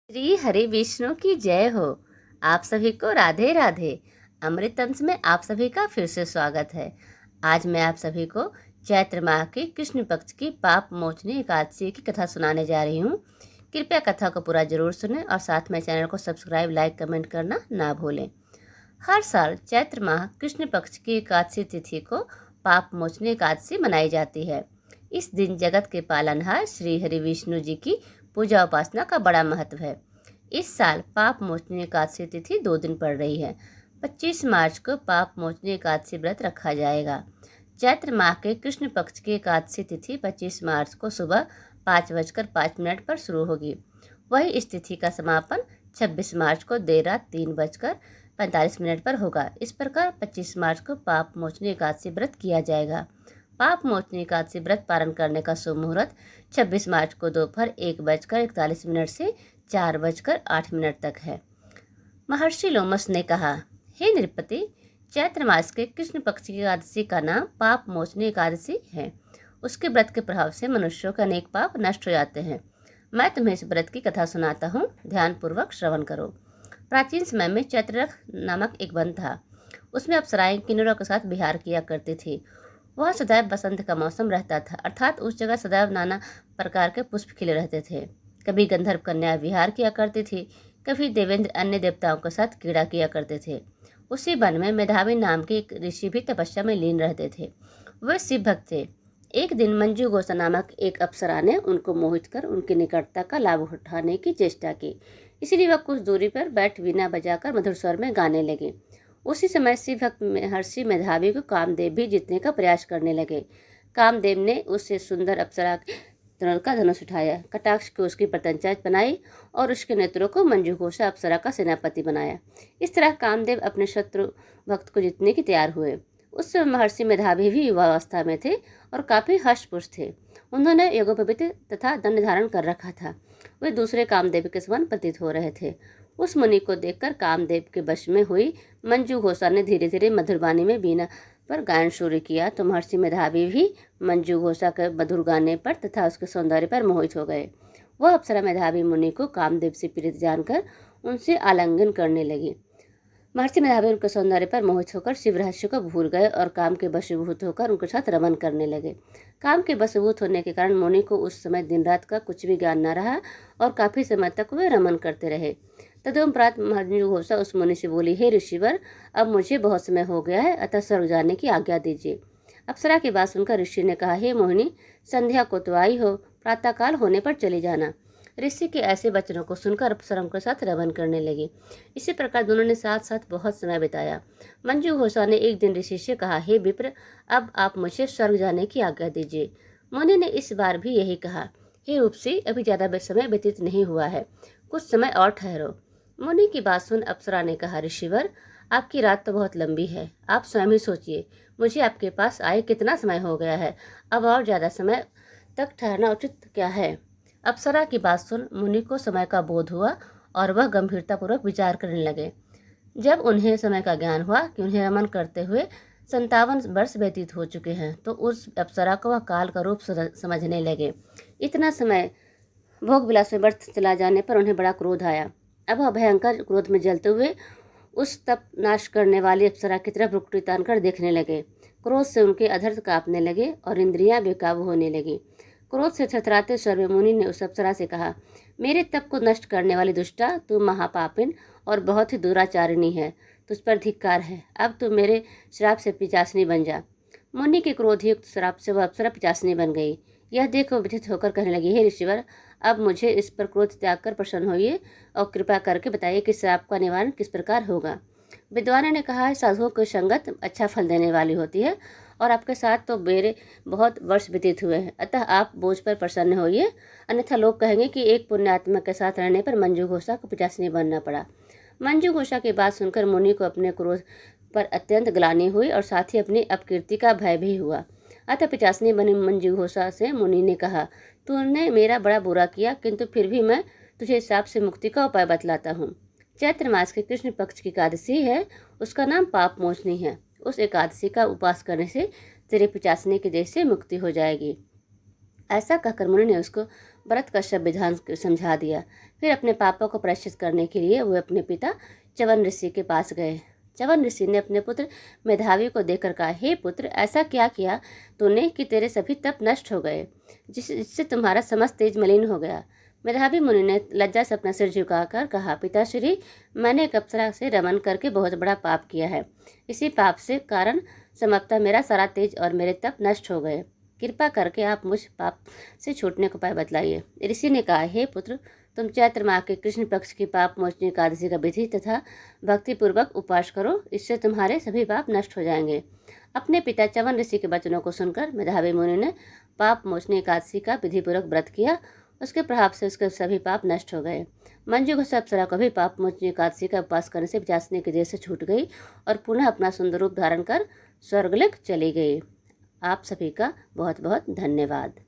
श्री हरि विष्णु की जय हो। आप सभी को राधे राधे। अमृत अंश में आप सभी का फिर से स्वागत है। आज मैं आप सभी को चैत्र माह के कृष्ण पक्ष की पाप मोचनी एकादशी की कथा सुनाने जा रही हूँ। कृपया कथा को पूरा जरूर सुनें और साथ में चैनल को सब्सक्राइब, लाइक, कमेंट करना ना भूलें। हर साल चैत्र माह कृष्ण पक्ष की एकादशी तिथि को पाप मोचनी एकादशी मनाई जाती है। इस दिन जगत के पालनहार श्री हरि विष्णु जी की पूजा उपासना का बड़ा महत्व है। इस साल पाप मोचनी एकादशी तिथि 2 दिन पड़ रही है। 25 मार्च को पाप मोचनी एकादशी व्रत रखा जाएगा। चैत्र माह के कृष्ण पक्ष की एकादशी तिथि 25 मार्च को सुबह 5:05 पर शुरू होगी। वही इस तिथि का समापन 26 मार्च को देर रात 3:45 पर होगा। इस प्रकार 25 मार्च को पाप मोचनी एकादशी व्रत किया जाएगा। पाप मोचनी एकादशी व्रत पारण करने का शुभ मुहूर्त 26 मार्च को दोपहर 1:41 से 4:08 तक है। महर्षि लोमस ने कहा, हे नृपति, चैत्र मास के कृष्ण पक्ष की एकादशी का नाम पाप मोचनी एकादशी है। उसके व्रत के प्रभाव से मनुष्यों के अनेक पाप नष्ट हो जाते हैं। मैं तुम्हें इस व्रत की कथा सुनाता हूँ, ध्यानपूर्वक श्रवण करो। प्राचीन समय में चैत्ररथ नामक एक वन था। उसमें अप्सराएं किन्नरों के साथ विहार किया करती थी। वह सदैव बसंत का मौसम रहता था, अर्थात उस जगह सदैव नाना प्रकार के पुष्प खिले रहते थे। कभी गंधर्व कन्या विहार किया करती थी, कभी देवेंद्र अन्य देवताओं के साथ क्रीड़ा किया करते थे। उसी वन में मेधावी नाम के एक ऋषि भी तपस्या में लीन रहते थे। वे शिव भक्त थे। एक दिन मंजू गोसा नामक एक अप्सरा ने उनको मोहित कर उनकी निकटता का लाभ उठाने की चेष्टा की। इसलिए वह कुछ दूरी पर बैठ वीणा बजाकर मधुर स्वर में गाने लगे। उसी समय शिव भक्त महर्षि मेधावी को कामदेव भी जीतने का प्रयास करने लगे। कामदेव ने उससे सुंदर अप्सरा तरुण का धनुष उठाया, कटाक्ष को उसकी प्रत्यंचा बनाई और उसके नेत्रों को मंजूघोषा अप्सरा का सेनापति बनाया। इस तरह कामदेव अपने शत्रु भक्त को जीतने की तैयार हुए। उस समय महर्षि मेधावी भी युवावस्था में थे और काफी हष्टपुष्ट थे। उन्होंने यज्ञोपवीत तथा दंड धारण कर रखा था। वे दूसरे कामदेव के समान प्रतीत हो रहे थे। उस मुनि को देखकर कामदेव के वश में हुई मंजू घोषा ने धीरे धीरे मधुरवाणी में वीणा पर गायन शुरू किया तो महर्षि मेधावी भी मंजू घोषा के मधुर गाने पर तथा उसके सौंदर्य पर मोहित हो गए। वह अप्सरा मेधावी मुनि को कामदेव से प्रीत जानकर उनसे आलिंगन करने लगी। महर्षि मेधावी उनके सौंदर्य पर मोहित होकर शिव रहस्य को भूल गए और काम के वशीभूत होकर उनके साथ रमन करने लगे। काम के वशीभूत होने के कारण मुनि को उस समय दिन रात का कुछ भी ज्ञान न रहा और काफी समय तक वे रमन करते रहे। तदुपरांत मंजू घोषा उस मुनि से बोली, हे ऋषिवर, अब मुझे बहुत समय हो गया है, अतः स्वर्ग जाने की आज्ञा दीजिए। अप्सरा की बात सुनकर ऋषि ने कहा, हे मोहिनी, संध्या को तो आई हो, प्रातःकाल होने पर चली जाना। ऋषि के ऐसे वचनों को सुनकर अप्सराओं के साथ रमन करने लगे। इसी प्रकार दोनों ने साथ साथ बहुत समय बिताया। मंजू घोषा ने एक दिन ऋषि से कहा, हे विप्र, अब आप मुझे स्वर्ग जाने की आज्ञा दीजिए। मुनि ने इस बार भी यही कहा, हे रूपसी, अभी ज्यादा समय व्यतीत नहीं हुआ है, कुछ समय और ठहरो। मुनि की बात सुन अप्सरा ने कहा, ऋषिवर, आपकी रात तो बहुत लंबी है, आप स्वयं ही सोचिए, मुझे आपके पास आए कितना समय हो गया है, अब और ज्यादा समय तक ठहरना उचित क्या है। अप्सरा की बात सुन मुनि को समय का बोध हुआ और वह गंभीरतापूर्वक विचार करने लगे। जब उन्हें समय का ज्ञान हुआ कि उन्हें रमन करते हुए 57 वर्ष व्यतीत हो चुके हैं तो उस अप्सरा को वह काल का रूप समझने लगे। इतना समय भोग विलास में व्यर्थ चला जाने पर उन्हें बड़ा क्रोध आया। अब वह भयंकर क्रोध में जलते हुए उस तप नाश करने वाली अप्सरा की तरफ भ्रुकुटी तान कर देखने लगे। क्रोध से उनके अधर कांपने लगे और इंद्रियां बेकाबू होने लगी। क्रोध से थरथराते स्वर में मुनि ने उस अप्सरा से कहा, मेरे तप को नष्ट करने वाली दुष्टा, तू महापापिन और बहुत ही दुराचारिणी है, तुझ पर धिक्कार है, अब तू मेरे श्राप से पिचासनी बन जा। मुनि के क्रोधयुक्त श्राप से वह अप्सरा पिचासनी बन गई। यह देख वह व्यथित होकर कहने लगी, हे ऋषिवर, अब मुझे इस पर क्रोध त्याग कर प्रसन्न होइए और कृपा करके बताइए कि श्राप का निवारण किस प्रकार होगा। विद्वानों ने कहा है, साधुओं की संगत अच्छा फल देने वाली होती है और आपके साथ तो मेरे बहुत वर्ष व्यतीत हुए हैं, अतः आप बोझ पर प्रसन्न होइए, अन्यथा लोग कहेंगे कि एक पुण्यात्मा के साथ रहने पर मंजू घोषा को पिचासनी बनना पड़ा। मंजू घोषा की बात सुनकर मुनि को अपने क्रोध पर अत्यंत ग्लानि हुई और साथ ही अपनी अपकीर्ति का भय भी हुआ। अतः पिचासनी बनी मंजू घोषा से मुनि ने कहा, तूने मेरा बड़ा बुरा किया, किंतु फिर भी मैं तुझे श्राप से मुक्ति का उपाय बतलाता हूँ। चैत्र मास के कृष्ण पक्ष की एकादशी है, उसका नाम पाप मोचनी है। उस एकादशी का उपास करने से तेरे पिचासनी के देश से मुक्ति हो जाएगी। ऐसा कहकर मुनि ने उसको व्रत का सब विधान समझा दिया। फिर अपने पापा को प्रायश्चित करने के लिए वो अपने पिता च्यवन ऋषि के पास गए। च्यवन ऋषि ने अपने पुत्र मेधावी को देखकर कहा, हे पुत्र, ऐसा क्या किया तूने कि तेरे सभी तप नष्ट हो गए, जिससे तुम्हारा समस्त तेज मलिन हो गया। मेधावी मुनि ने लज्जा से अपना सिर झुकाकर कहा, पिताश्री, मैंने एक अप्सरा से रमन करके बहुत बड़ा पाप किया है। इसी पाप से कारण समाप्ता मेरा सारा तेज और मेरे तप नष्ट हो गए। कृपा करके आप मुझ पाप से छूटने का उपाय बतलाइए। ऋषि ने कहा, हे पुत्र, तुम चैत्र माह के कृष्ण पक्ष की पाप मोचनी एकादशी का विधि तथा भक्तिपूर्वक उपवास करो, इससे तुम्हारे सभी पाप नष्ट हो जाएंगे। अपने पिता च्यवन ऋषि के वचनों को सुनकर मेधावी मुनि ने पाप मोचनी एकादशी का विधिपूर्वक व्रत किया। उसके प्रभाव से उसके सभी पाप नष्ट हो गए। मंजू घोष अप्सरा को भी पाप मोचनी एकादशी का उपवास करने से जांचने के देह से छूट गई और पुनः अपना सुंदर रूप धारण कर स्वर्गलोक चली गई। आप सभी का बहुत बहुत धन्यवाद।